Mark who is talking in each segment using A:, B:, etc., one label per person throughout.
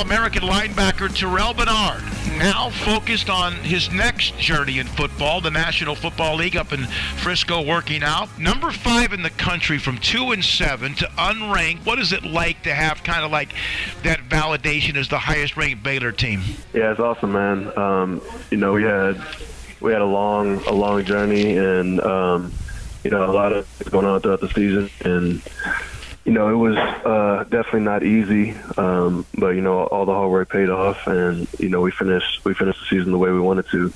A: All-American linebacker Terrel now focused on his next journey in football, the National Football League up in Frisco working out. Number 5 in the country from 2-7 to unranked. What is it like to have kind of like that validation as the highest ranked Baylor team?
B: Yeah, it's awesome, man. We had a long journey, and a lot of things going on throughout the season, and it was definitely not easy, but all the hard work paid off, and we finished the season the way we wanted to.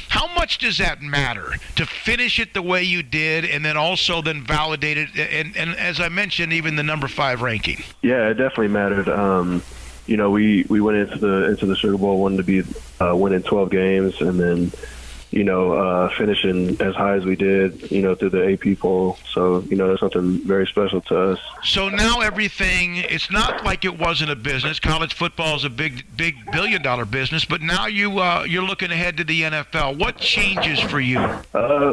A: How much does that matter to finish it the way you did, and then also validate it, and as I mentioned, even the number 5 ranking?
B: Yeah, it definitely mattered. We went into the Sugar Bowl wanting to be winning 12 games, and then finishing as high as we did, through the AP poll. So, that's something very special to us.
A: So now everything, it's not like it wasn't a business. College football is a big billion-dollar business, but now you're looking ahead to the NFL. What changes for you?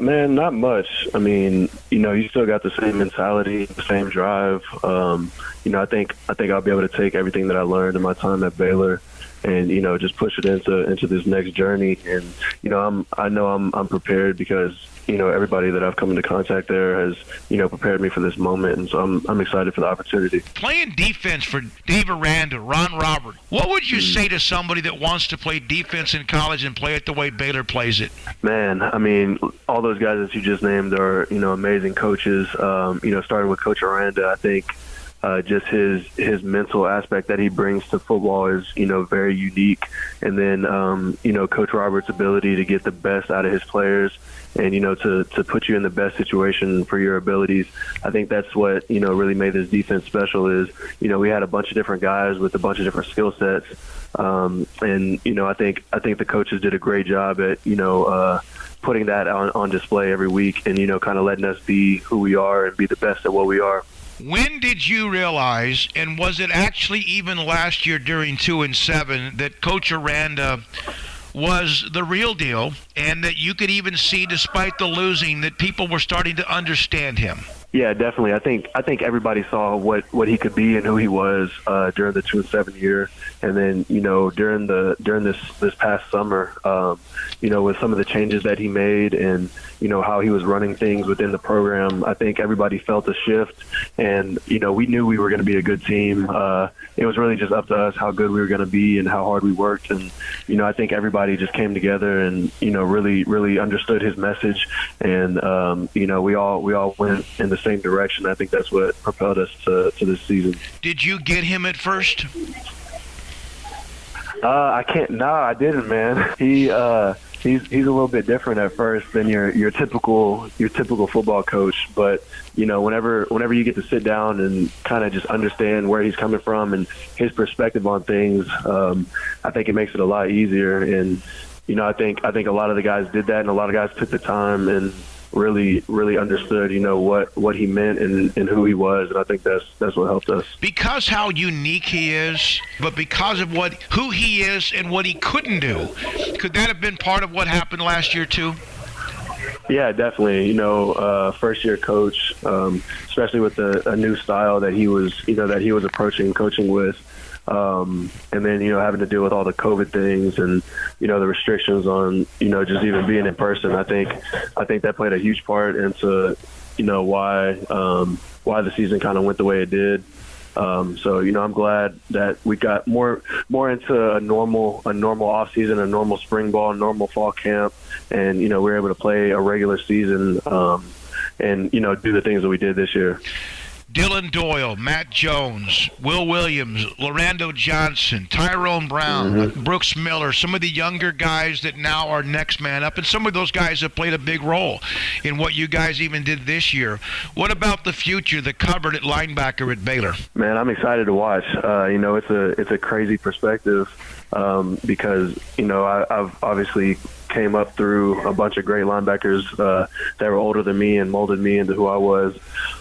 B: Man, not much. I mean, you still got the same mentality, the same drive. I think I'll be able to take everything that I learned in my time at Baylor and just push it into this next journey. And I know I'm prepared because everybody that I've come into contact there has prepared me for this moment, and so I'm excited for the opportunity.
A: Playing defense for Dave Aranda, Ron Robert, what would you say to somebody that wants to play defense in college and play it the way Baylor plays it?
B: Man, I mean, all those guys that you just named are amazing coaches. Starting with Coach Aranda, I think just his mental aspect that he brings to football is very unique, and then Coach Robert's ability to get the best out of his players and to put you in the best situation for your abilities. I think that's what really made this defense special is we had a bunch of different guys with a bunch of different skill sets, and I think the coaches did a great job at putting that on display every week, and kind of letting us be who we are and be the best at what we are.
A: When did you realize, and was it actually even last year during 2-7, that Coach Aranda was the real deal, and that you could even see, despite the losing, that people were starting to understand him?
B: Yeah, definitely. I think everybody saw what he could be and who he was during the 2-7 year, and then during this past summer, with some of the changes that he made and how he was running things within the program, I think everybody felt a shift, and we knew we were going to be a good team. It was really just up to us how good we were going to be and how hard we worked, and I think everybody just came together and really understood his message, and we all went in the same direction. I think that's what propelled us to this season.
A: Did you get him at first?
B: I can't. No, I didn't, man. He's a little bit different at first than your typical football coach. But whenever you get to sit down and kind of just understand where he's coming from and his perspective on things, I think it makes it a lot easier. And I think a lot of the guys did that, and a lot of guys took the time and really understood what he meant and who he was, and I think that's what helped us.
A: Because how unique he is, but because of who he is and what he couldn't do, could that have been part of what happened last year too?
B: Yeah, definitely. First year coach, especially with a new style that he was approaching coaching with. And then, having to deal with all the COVID things and, the restrictions on, just even being in person. I think that played a huge part into, why the season kind of went the way it did. So, I'm glad that we got more into a normal off season, a normal spring ball, normal fall camp. And, we were able to play a regular season, and, do the things that we did this year.
A: Dylan Doyle, Matt Jones, Will Williams, Lorando Johnson, Tyrone Brown, Brooks Miller, some of the younger guys that now are next man up, and some of those guys have played a big role in what you guys even did this year. What about the future, the cupboard at linebacker at Baylor?
B: Man, I'm excited to watch. It's a crazy perspective because, I've obviously came up through a bunch of great linebackers that were older than me and molded me into who I was.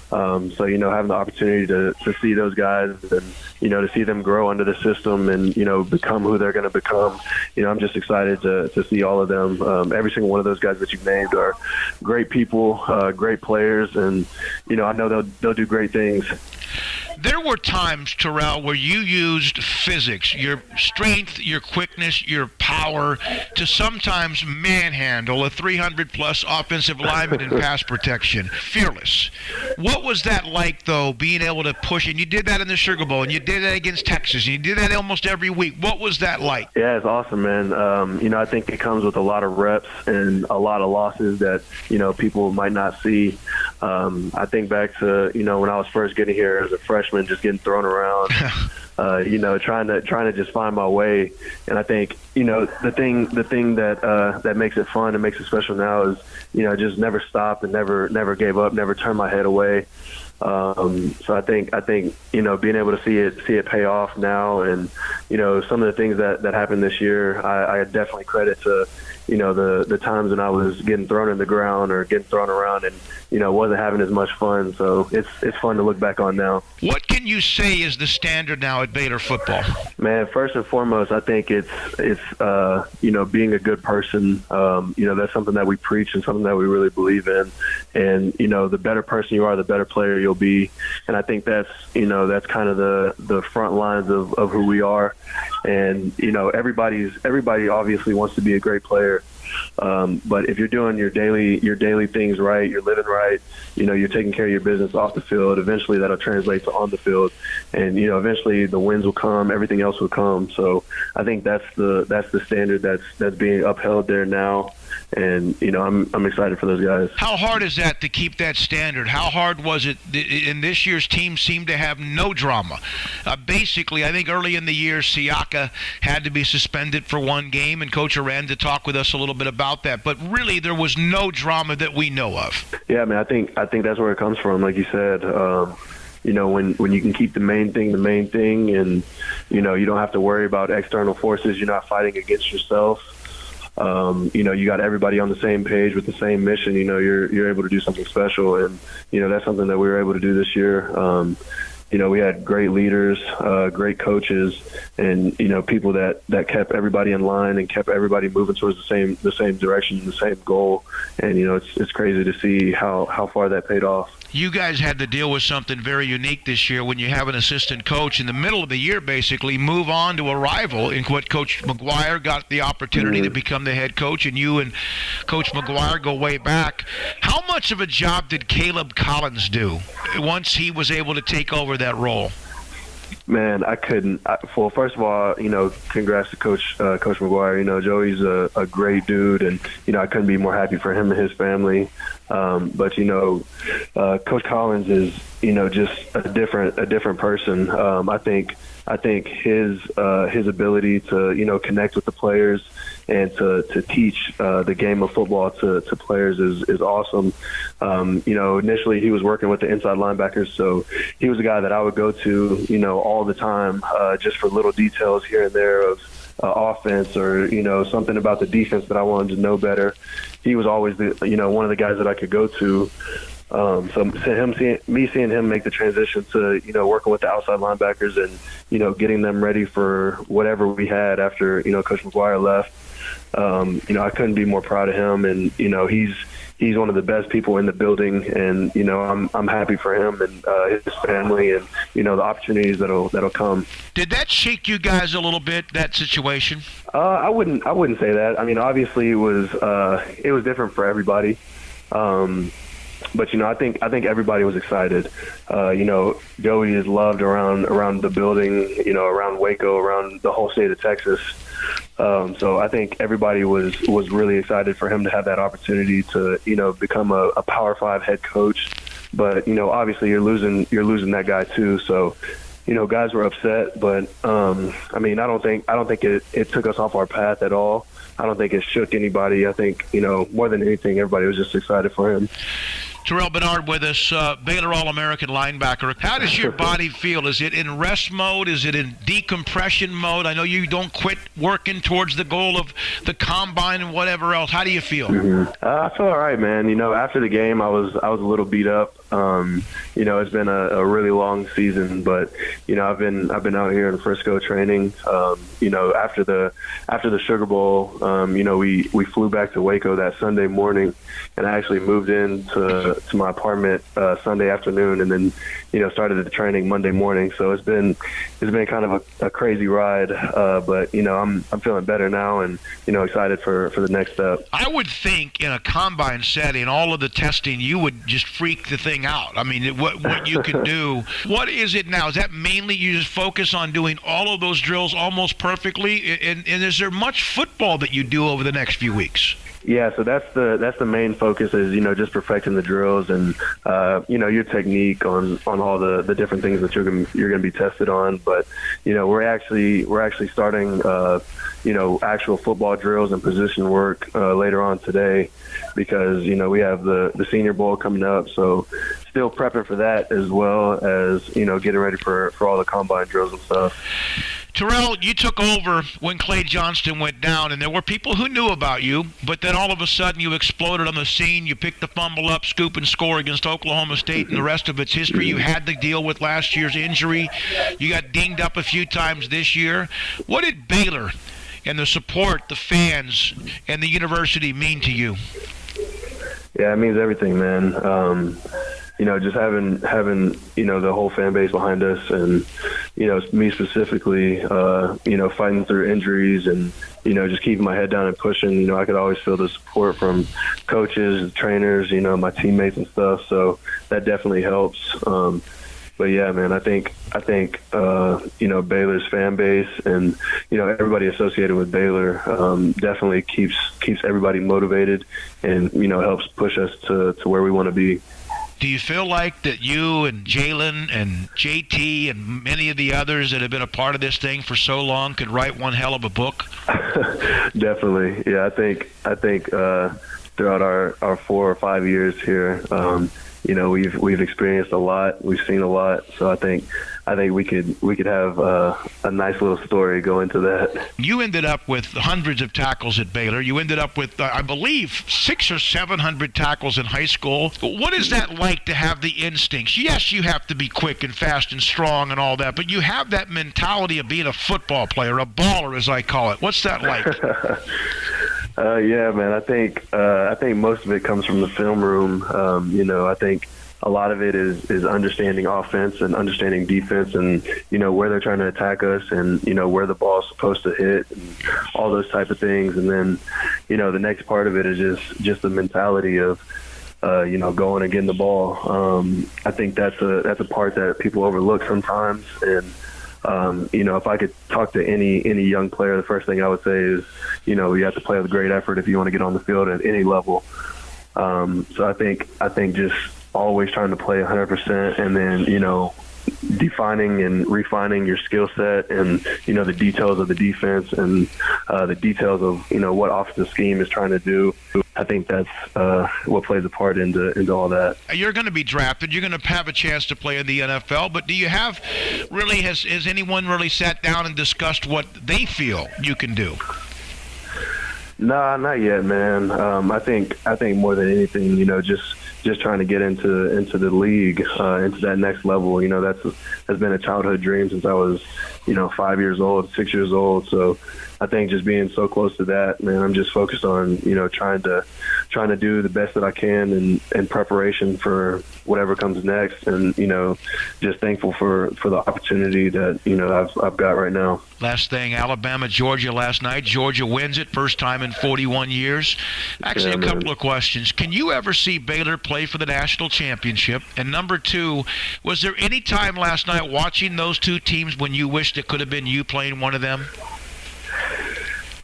B: So, having the opportunity to see those guys and, to see them grow under the system and, become who they're going to become, I'm just excited to see all of them. Every single one of those guys that you've named are great people, great players, and, I know they'll do great things.
A: There were times, Terrell, where you used physics, your strength, your quickness, your power, to sometimes manhandle a 300-plus offensive lineman in pass protection. Fearless. What was that like, though, being able to push? And you did that in the Sugar Bowl, and you did that against Texas, and you did that almost every week. What was that like?
B: Yeah, it's awesome, man. I think it comes with a lot of reps and a lot of losses that, people might not see. I think back to, when I was first getting here as a freshman, just getting thrown around, trying to just find my way. And I think, the thing that makes it fun and makes it special now is, just never stopped and never gave up, never turned my head away. So I think being able to see it pay off now, and some of the things that happened this year, I definitely credit to the times when I was getting thrown in the ground or getting thrown around and wasn't having as much fun. So it's fun to look back on now.
A: What can you say is the standard now at Baylor football?
B: Man, first and foremost, I think it's being a good person. That's something that we preach and something that we really believe in. And the better person you are, the better player you'll be. And I think that's kind of the front lines of who we are. And everybody obviously wants to be a great player. But if you're doing your daily things right, you're living right, you're taking care of your business off the field, eventually that'll translate to on the field. And, eventually the wins will come, everything else will come. So I think that's the standard that's being upheld there now. And, I'm excited for those guys.
A: How hard is that to keep that standard? How hard was it? In this year's team seemed to have no drama. Basically, I think early in the year, Siaka had to be suspended for one game, and Coach Aranda talked with us a little bit about that. But really, there was no drama that we know of.
B: Yeah, I mean, I think that's where it comes from, like you said. When you can keep the main thing, and, you don't have to worry about external forces, you're not fighting against yourself. You got everybody on the same page with the same mission. You're able to do something special, and that's something that we were able to do this year. We had great leaders, great coaches, and people that kept everybody in line and kept everybody moving towards the same direction, the same goal. And it's crazy to see how far that paid off.
A: You guys had to deal with something very unique this year when you have an assistant coach in the middle of the year basically move on to a rival in what Coach McGuire got the opportunity to become the head coach, and you and Coach McGuire go way back. How much of a job did Caleb Collins do once he was able to take over that role?
B: Man, I couldn't. Well, first of all, congrats to Coach McGuire. Joey's a great dude, and I couldn't be more happy for him and his family. But Coach Collins is just a different person. I think his ability to connect with the players and to teach the game of football to players is awesome. Initially he was working with the inside linebackers, so he was a guy that I would go to all the time just for little details here and there of offense or something about the defense that I wanted to know better. He was always one of the guys that I could go to. So seeing him make the transition to working with the outside linebackers and getting them ready for whatever we had after Coach McGuire left, I couldn't be more proud of him. And he's one of the best people in the building, and I'm happy for him and his family, and the opportunities that'll come.
A: Did that shake you guys a little bit, that situation?
B: I wouldn't say that. I mean, obviously it was different for everybody. But I think everybody was excited. Joey is loved around the building, around Waco, around the whole state of Texas. So I think everybody was really excited for him to have that opportunity to become a Power 5 head coach. But obviously you're losing that guy too. So guys were upset, but I don't think it took us off our path at all. I don't think it shook anybody. I think more than anything, everybody was just excited for him.
A: Terrel Bernard with us, Baylor All-American linebacker. How does your body feel? Is it in rest mode? Is it in decompression mode? I know you don't quit working towards the goal of the combine and whatever else. How do you feel?
B: I feel all right, man. After the game, I was a little beat up. It's been a really long season, but I've been out here in Frisco training. After the Sugar Bowl, we flew back to Waco that Sunday morning, and I actually moved into to my apartment Sunday afternoon, and then started the training Monday morning. So it's been kind of a crazy ride, but I'm feeling better now, and excited for the next step.
A: I would think in a combine setting, all of the testing, you would just freak the thing out. I mean, what you can do. What is it now? Is that mainly you just focus on doing all of those drills almost perfectly? And is there much football that you do over the next few weeks?
B: Yeah, so that's the main focus is just perfecting the drills and your technique on all the different things that you're gonna be tested on. But we're actually starting actual football drills and position work later on today, because we have the Senior Bowl coming up. So still prepping for that, as well as getting ready for all the combine drills and stuff.
A: Terrel, you took over when Clay Johnston went down, and there were people who knew about you, but then all of a sudden you exploded on the scene. You picked the fumble up, scoop and score against Oklahoma State, and the rest of its history. You had to deal with last year's injury. You got dinged up a few times this year. What did Baylor and the support, the fans, and the university mean to you?
B: Yeah, it means everything, man. Just having the whole fan base behind us, and me specifically, fighting through injuries and just keeping my head down and pushing. I could always feel the support from coaches, trainers, my teammates and stuff. So that definitely helps. But yeah, man, I think Baylor's fan base and everybody associated with Baylor definitely keeps everybody motivated and helps push us to where we want to be.
A: Do you feel like that you and Jalen and JT and many of the others that have been a part of this thing for so long could write one hell of a book?
B: Definitely. Yeah, I think throughout our 4 or 5 years here, we've experienced a lot. We've seen a lot. So I think we could have a nice little story go into that.
A: You ended up with hundreds of tackles at Baylor. You ended up with, I believe, 600 or 700 tackles in high school. What is that like to have the instincts? Yes, you have to be quick and fast and strong and all that, but you have that mentality of being a football player, a baller, as I call it. What's that like?
B: Yeah, man. I think most of it comes from the film room. I think a lot of it is understanding offense and understanding defense, and where they're trying to attack us, and where the ball's supposed to hit, and all those type of things. And then the next part of it is just the mentality of going and getting the ball. I think that's a part that people overlook sometimes. And if I could talk to any young player, the first thing I would say is, you have to play with great effort if you want to get on the field at any level. So I think just always trying to play 100%, and then, defining and refining your skill set, and, the details of the defense, and the details of, what offensive scheme is trying to do. I think that's what plays a part into all that.
A: You're going to be drafted. You're going to have a chance to play in the NFL, but do you have really, has anyone really sat down and discussed what they feel you can do?
B: Nah, not yet, man. I think more than anything, just trying to get into the league, into that next level. Has been a childhood dream since I was, 5 years old, 6 years old. So I think just being so close to that, man, I'm just focused on, trying to do the best that I can in preparation for whatever comes next, and, just thankful for the opportunity that, I've got right now.
A: Last thing, Alabama, Georgia last night. Georgia wins it, first time in 41 years. Actually, a couple of questions. Can you ever see Baylor play for the national championship? And number two, was there any time last night watching those two teams when you wished it could have been you playing one of them?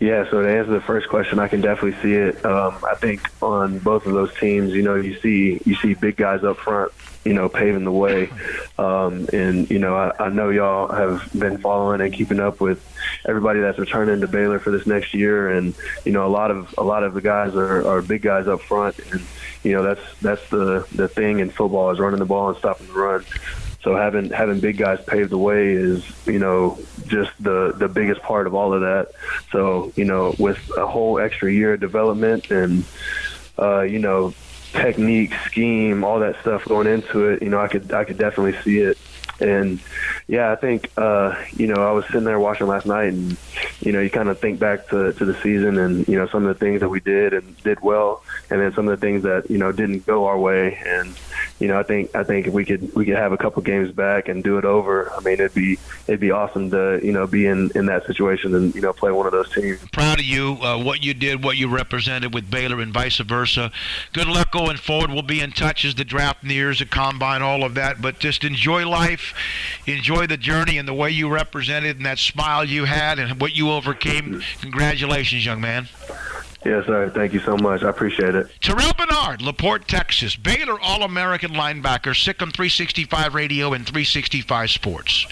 B: Yeah, so to answer the first question, I can definitely see it. I think on both of those teams, you see big guys up front, paving the way. I know y'all have been following and keeping up with everybody that's returning to Baylor for this next year, and a lot of the guys are big guys up front, and that's the thing in football, is running the ball and stopping the run. So having big guys pave the way is, just the biggest part of all of that. So, with a whole extra year of development and, technique, scheme, all that stuff going into it, I could definitely see it. And yeah, I think I was sitting there watching last night, and you kind of think back to the season, and some of the things that we did and did well, and then some of the things that didn't go our way. And I think if we could have a couple games back and do it over, I mean, it'd be awesome to be in that situation and play one of those teams.
A: Proud of you, what you did, what you represented with Baylor, and vice versa. Good luck going forward. We'll be in touch as the draft nears, the combine, all of that. But just enjoy life, enjoy the journey, and the way you represented, and that smile you had, and what you overcame. Congratulations, young man.
B: Yes, sir. Thank you so much. I appreciate it.
A: Terrel Bernard, LaPorte, Texas. Baylor All-American linebacker, Sick on 365 Radio and 365 Sports.